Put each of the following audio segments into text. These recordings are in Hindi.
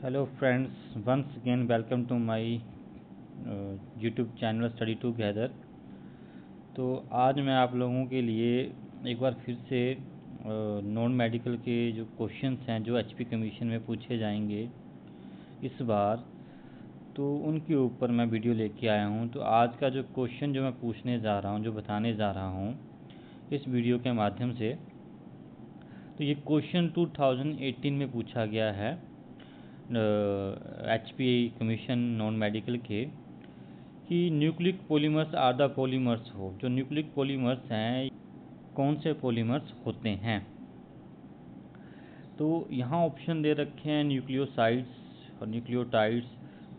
Hello friends, once again welcome to my YouTube channel study together. तो आज मैं आप लोगों के लिए एक बार फिर से नॉन मेडिकल के जो क्वेश्चंस हैं जो एचपी कमीशन में पूछे जाएंगे इस बार, तो उनके ऊपर मैं वीडियो लेके आया हूं। तो आज का जो क्वेश्चन जो मैं पूछने जा रहा हूं, जो बताने जा रहा हूं इस वीडियो के माध्यम से, तो ये क्वेश्चन 2018 में पूछा गया है एचपी कमीशन नॉन मेडिकल के, कि nucleic polymers are the polymers हो। जो न्यूक्लिक पॉलीमर्स हैं कौन से पॉलीमर्स होते हैं। तो यहाँ ऑप्शन दे रखे हैं न्यूक्लियोसाइड्स और न्यूक्लियोटाइड्स,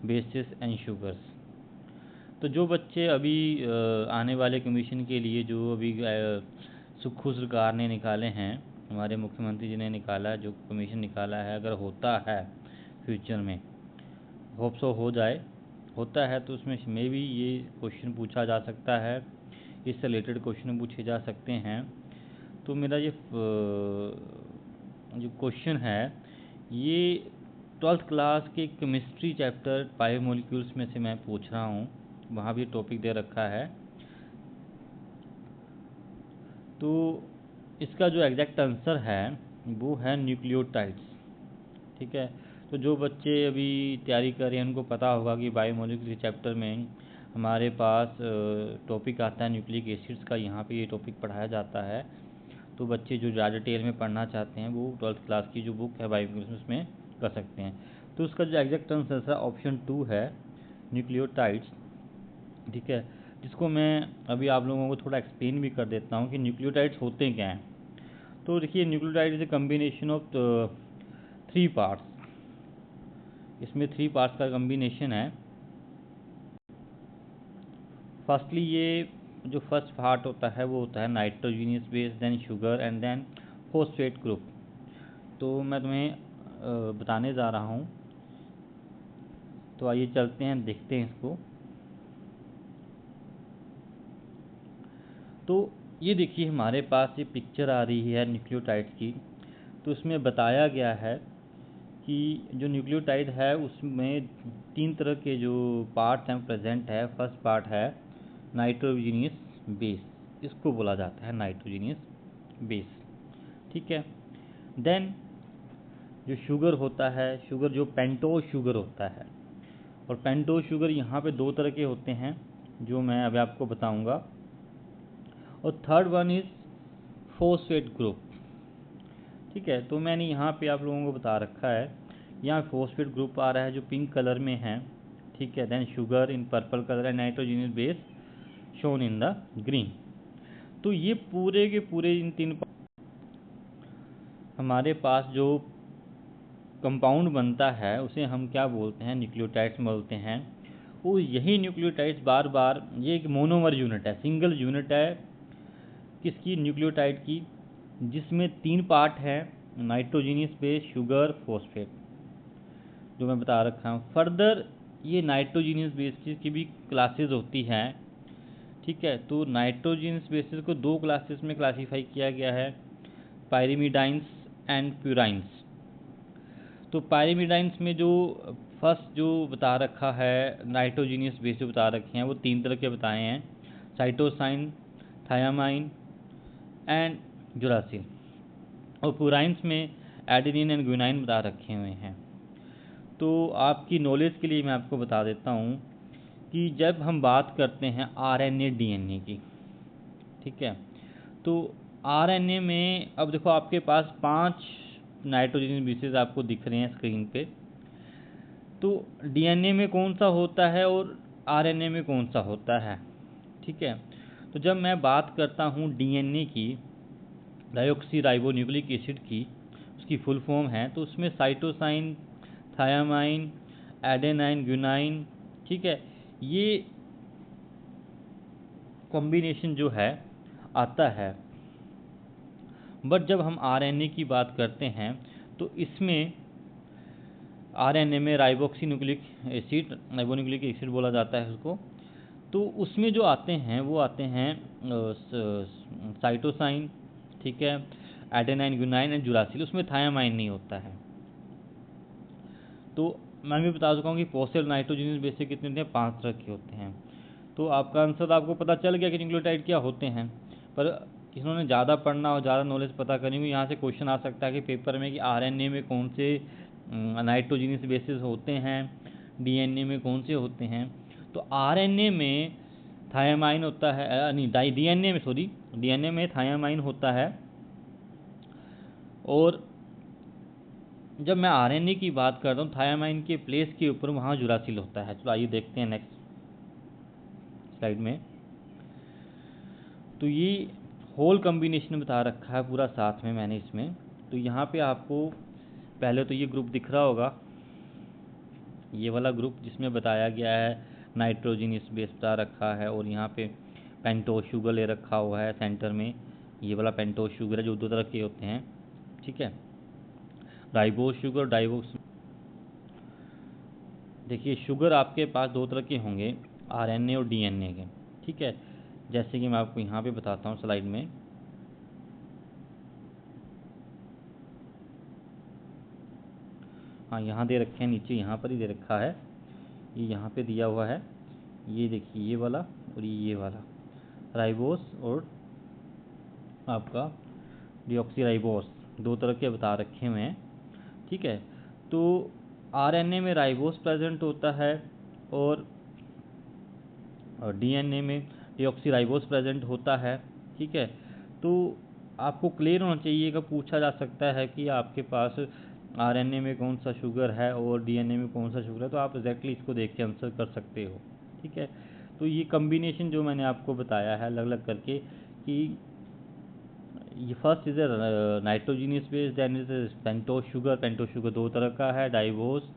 बेसिस एंड शुगर्स। तो जो बच्चे अभी आने वाले कमीशन के लिए जो अभी सुक्खू सरकार ने निकाले हैं, हमारे मुख्यमंत्री जी ने निकाला, जो कमीशन निकाला है, अगर होता है फ्यूचर में, होप सो हो जाए, होता है तो उसमें मे भी ये क्वेश्चन पूछा जा सकता है, इससे रिलेटेड क्वेश्चन पूछे जा सकते हैं। तो मेरा ये जो क्वेश्चन है ये 12th क्लास के केमिस्ट्री चैप्टर बायोमोलिक्यूल्स में से मैं पूछ रहा हूँ, वहाँ भी टॉपिक दे रखा है। तो इसका जो एग्जैक्ट आंसर है वो है न्यूक्लियोटाइड्स। ठीक है, तो जो बच्चे अभी तैयारी कर रहे हैं उनको पता होगा कि बायोमोलिक्यूल चैप्टर में हमारे पास टॉपिक आता है न्यूक्लिक एसिड्स का, यहाँ पे ये टॉपिक पढ़ाया जाता है। तो बच्चे जो ज़्यादा डिटेल में पढ़ना चाहते हैं वो 12th क्लास की जो बुक है बायोमोलिक्यूल उसमें कर सकते हैं। तो उसका जो एग्जैक्ट आंसर है ऑप्शन 2 है न्यूक्लियोटाइड्स। ठीक है, जिसको मैं अभी आप लोगों को थोड़ा एक्सप्लेन भी कर देता हूँ कि न्यूक्लियोटाइड्स होते क्या हैं। तो देखिए, nucleotide is a combination of 3 parts. इसमें 3 पार्ट्स का कम्बिनेशन है। फर्स्टली ये जो फर्स्ट पार्ट होता है वो होता है nitrogenous base, then sugar and then phosphate group. तो मैं तुम्हें बताने जा रहा हूँ, तो आइए चलते हैं देखते हैं इसको। तो ये देखिए हमारे पास ये पिक्चर आ रही है न्यूक्लियोटाइड्स की। तो उसमें बताया गया है कि जो न्यूक्लियोटाइड है उसमें 3 तरह के जो पार्ट्स हैं प्रेजेंट है। फर्स्ट पार्ट है नाइट्रोजीनियस बेस, इसको बोला जाता है नाइट्रोजीनियस बेस। ठीक है, देन जो शुगर होता है, शुगर जो पेंटोज शुगर होता है, और पेंटोज शुगर यहाँ पे 2 तरह के होते हैं जो मैं अभी आपको बताऊंगा। और third one is phosphate group. ठीक है, तो मैंने यहाँ पे आप लोगों को बता रखा है, यहाँ फॉस्फेट ग्रुप आ रहा है जो पिंक कलर में है। ठीक है, then sugar in purple colour and nitrogenous base shown in the green. तो ये पूरे के पूरे इन 3 हमारे पास जो कंपाउंड बनता है उसे हम क्या बोलते हैं, न्यूक्लियोटाइड्स बोलते हैं। वो यही न्यूक्लियोटाइड्स बार बार, ये एक मोनोमर यूनिट है, सिंगल यूनिट है किसकी, न्यूक्लियोटाइड की, जिसमें 3 पार्ट हैं नाइट्रोजीनियस बेस, शुगर, फॉस्फेट, जो मैं बता रखा हूँ। फर्दर ये नाइट्रोजीनियस बेसिस की भी क्लासेस होती हैं। ठीक है, तो नाइट्रोजीनियस बेसिस को 2 क्लासेस में क्लासीफाई किया गया है, पायरिमिडाइंस एंड प्यूराइंस। तो पायरिमिडाइंस में जो फर्स्ट जो बता रखा है नाइट्रोजीनियस बेसिस बता रखे हैं वो 3 तरह के बताए हैं, साइटोसाइन, थायामाइन एंड जुरासिल। और प्यूराइंस में एडेनिन एंड ग्वानिन बता रखे हुए हैं। तो आपकी नॉलेज के लिए मैं आपको बता देता हूँ कि जब हम बात करते हैं आरएनए डीएनए की, ठीक है, तो आरएनए में अब देखो आपके पास 5 नाइट्रोजन बेसेस आपको दिख रहे हैं स्क्रीन पे। तो डीएनए में कौन सा होता है और आरएनए में कौन सा होता है। ठीक है, तो जब मैं बात करता हूँ डीएनए की, डायोक्सी राइबो न्यूक्लिक एसिड की, उसकी फुल फॉर्म है, तो उसमें साइटोसाइन, थायामाइन, एडेनाइन, ग्वानिन, ठीक है, ये कॉम्बिनेशन जो है आता है। बट जब हम आरएनए की बात करते हैं तो इसमें आरएनए में राइबोक्सी न्यूक्लिक एसिड, राइबोन्यूक्लिक एसिड बोला जाता है उसको। तो उसमें जो आते हैं वो आते हैं साइटोसाइन, ठीक है, एडेनाइन, ग्वानिन एंड जुरासिल। उसमें थायामाइन नहीं होता है। तो मैं भी बता चुका हूँ कि फॉस्फेट नाइट्रोजनस बेस कितने होते हैं, 5 तरह के होते हैं। तो आपका आंसर आपको पता चल गया कि न्यूक्लियोटाइड क्या होते हैं। पर किन्होंने ज़्यादा पढ़ना और ज़्यादा नॉलेज पता करनी हो, यहाँ से क्वेश्चन आ सकता है कि पेपर में कि आरएनए में कौन से नाइट्रोजनस बेसिस होते हैं, डीएनए में कौन से होते हैं। तो आरएनए में थायामाइन होता है, नहीं डीएनए में, सॉरी डीएनए में थायामाइन होता है। और जब मैं आरएनए की बात करता हूँ थायामाइन के प्लेस के ऊपर वहाँ यूरासिल होता है। चलो आइए देखते हैं नेक्स्ट स्लाइड में। तो ये होल कॉम्बिनेशन बता रखा है पूरा साथ में मैंने इसमें। तो यहाँ पे आपको पहले तो ये ग्रुप दिख रहा होगा, ये वाला ग्रुप जिसमें बताया गया है नाइट्रोजनस बेस बता रखा है, और यहाँ पे पेंटोस शुगर ले रखा हुआ है सेंटर में। ये वाला पेंटोस शुगर है जो 2 तरह के होते हैं, ठीक है, राइबोस शुगर, डाइबोस। देखिए शुगर आपके पास 2 तरह के होंगे, आरएनए और डीएनए के, ठीक है। जैसे कि मैं आपको यहाँ पे बताता हूँ स्लाइड में। हाँ यहाँ दे रखे हैं, नीचे यहाँ पर ही दे रखा है, ये यहाँ पे दिया हुआ है। ये देखिए ये वाला और ये वाला राइबोस और आपका डीऑक्सीराइबोस, 2 तरह के बता रखे हुए हैं, ठीक है। तो आरएनए में राइबोस प्रेजेंट होता है और डीएनए में डीऑक्सीराइबोस प्रेजेंट होता है, ठीक है। तो आपको क्लियर होना चाहिए कि पूछा जा सकता है कि आपके पास आरएनए में कौन सा शुगर है और डीएनए में कौन सा शुगर है, तो आप एग्जैक्टली इसको देख के आंसर कर सकते हो, ठीक है। तो ये कम्बिनेशन जो मैंने आपको बताया है अलग अलग करके कि ये first is nitrogenous base, then is pentose sugar. Pentose sugar 2 तरह का है, डाइवोस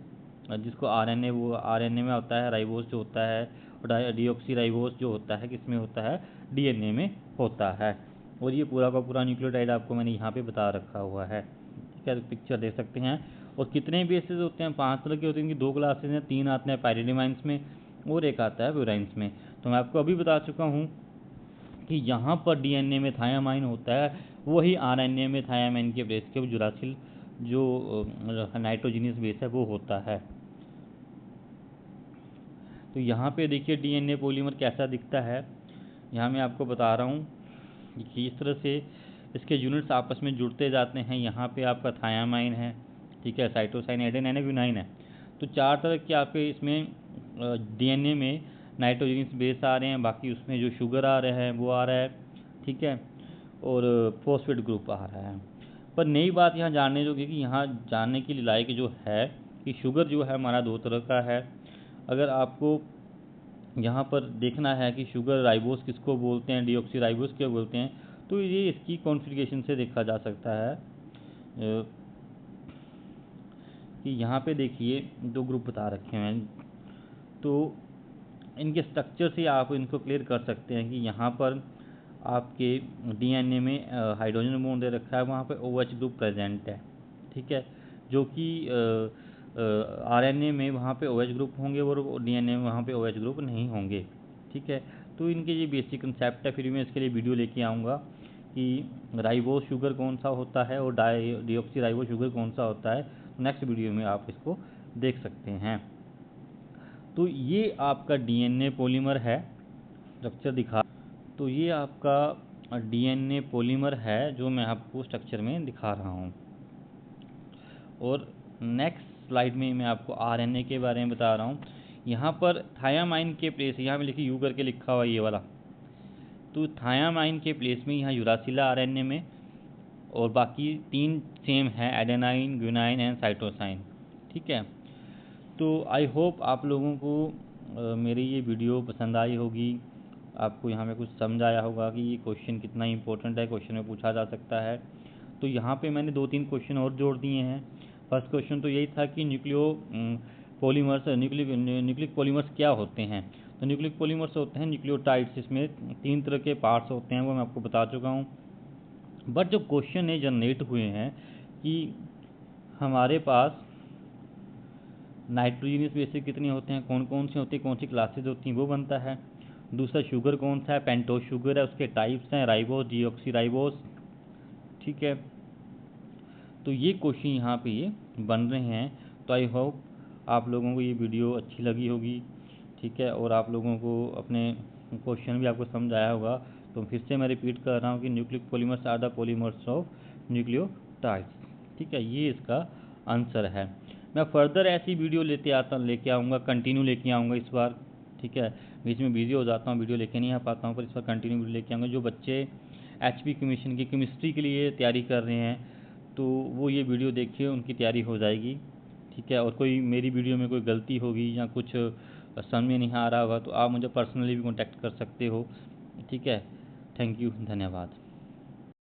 जिसको आरएनए, वो आरएनए में होता है, राइबोस जो होता है, और डीऑक्सीराइबोस जो होता है किसमें होता है, डीएनए में होता है। और ये पूरा का पूरा न्यूक्लियोटाइड आपको मैंने यहाँ पे बता रखा हुआ है, ठीक है। पिक्चर देख सकते हैं। और कितने बेसेस होते हैं, 5 तरह के होते हैं, इनकी 2 क्लासेज हैं, 3 आते हैं पायरिडीमाइंस में और एक आता है प्यूराइंस में। तो मैं आपको अभी बता चुका हूँ कि यहाँ पर डीएनए में थायामाइन होता है, वही आरएनए में थायामाइन के बेस के यूरासिल जो नाइट्रोजनस बेस है वो होता है। तो यहाँ पे देखिए डीएनए पॉलीमर कैसा दिखता है, यहाँ मैं आपको बता रहा हूँ कि इस तरह से इसके यूनिट्स आपस में जुड़ते जाते हैं। यहाँ पे आपका थायामाइन है, ठीक है, साइटोसाइन, एडेनाइन है, ग्वानिन है। तो 4 तरह के आपके इसमें डीएनए में नाइट्रोजनस बेस आ रहे हैं, बाकी उसमें जो शुगर आ रहा है वो आ रहा है, ठीक है, और फॉस्फेट ग्रुप आ रहा है। पर नई बात यहाँ जानने जोगी कि यहाँ जानने के लिए लायक जो है कि शुगर जो है हमारा 2 तरह का है। अगर आपको यहाँ पर देखना है कि शुगर राइबोस किसको बोलते हैं, डीऑक्सीराइबोस क्या बोलते हैं, तो ये इसकी कॉन्फ़िगरेशन से देखा जा सकता है कि यहाँ पे देखिए 2 ग्रुप बता रखे हैं। तो इनके स्ट्रक्चर से आप इनको क्लियर कर सकते हैं कि यहाँ पर आपके डीएनए में हाइड्रोजन बॉन्ड दे रखा है, वहाँ पे OH ग्रुप प्रेजेंट है, ठीक है, जो कि आरएनए में वहाँ पे OH ग्रुप होंगे और डीएनए में वहाँ पे OH ग्रुप नहीं होंगे, ठीक है। तो इनके ये बेसिक कंसेप्ट है, फिर मैं इसके लिए वीडियो लेके आऊँगा कि राइबोस शुगर कौन सा होता है और डीऑक्सीराइबोस शुगर कौन सा होता है। नेक्स्ट वीडियो में आप इसको देख सकते हैं। तो ये आपका डीएनए पॉलीमर है, स्ट्रक्चर दिखा, तो ये आपका डीएनए पॉलीमर है जो मैं आपको स्ट्रक्चर में दिखा रहा हूँ। और नेक्स्ट स्लाइड में मैं आपको आरएनए के बारे में बता रहा हूँ। यहाँ पर थायामाइन के प्लेस, यहाँ पे लिखिए यू करके लिखा हुआ ये वाला, तो थायामाइन के प्लेस में यहाँ यूरासिला आरएनए में, और बाकी 3 सेम है, एडेनाइन, ग्वानिन एंड साइटोसाइन, ठीक है। तो आई होप आप लोगों को मेरी ये वीडियो पसंद आई होगी, आपको यहाँ में कुछ समझ आया होगा कि ये क्वेश्चन कितना इंपॉर्टेंट है, क्वेश्चन में पूछा जा सकता है। तो यहाँ पे मैंने 2-3 क्वेश्चन और जोड़ दिए हैं। फर्स्ट क्वेश्चन तो यही था कि न्यूक्लिक पॉलीमर्स क्या होते हैं। तो न्यूक्लिक पॉलीमर्स होते हैं न्यूक्लियोटाइड्स, इसमें 3 तरह के पार्ट्स होते हैं, वो मैं आपको बता चुका हूँ। बट जो क्वेश्चन है जनरेट हुए हैं कि हमारे पास नाइट्रोजनस बेसिस कितने होते हैं, कौन कौन से होते हैं, कौन सी क्लासेज होती हैं, वो बनता है। दूसरा शुगर कौन सा है, पेंटोस शुगर है, उसके टाइप्स हैं, राइबोस, डीऑक्सीराइबोस, ठीक है। तो ये क्वेश्चन यहाँ पे ये बन रहे हैं। तो आई होप आप लोगों को ये वीडियो अच्छी लगी होगी, ठीक है, और आप लोगों को अपने क्वेश्चन भी आपको समझ आया होगा। तो फिर से मैं रिपीट कर रहा हूँ कि nucleic polymers are the polymers of nucleotides, ठीक है, ये इसका आंसर है। मैं फर्दर ऐसी वीडियो लेके आऊँगा, कंटिन्यू लेके आऊँगा इस बार, ठीक है। बीच में बिजी हो जाता हूँ, वीडियो लेके नहीं आ पाता हूँ, पर इस बार कंटिन्यू वीडियो लेके आऊँगा। जो बच्चे एचपी कमीशन की केमिस्ट्री के लिए तैयारी कर रहे हैं तो वो ये वीडियो देखिए, उनकी तैयारी हो जाएगी, ठीक है। और कोई मेरी वीडियो में कोई गलती होगी या कुछ समझ में नहीं आ रहा होगा तो आप मुझे पर्सनली भी कॉन्टैक्ट कर सकते हो, ठीक है। थैंक यू, धन्यवाद।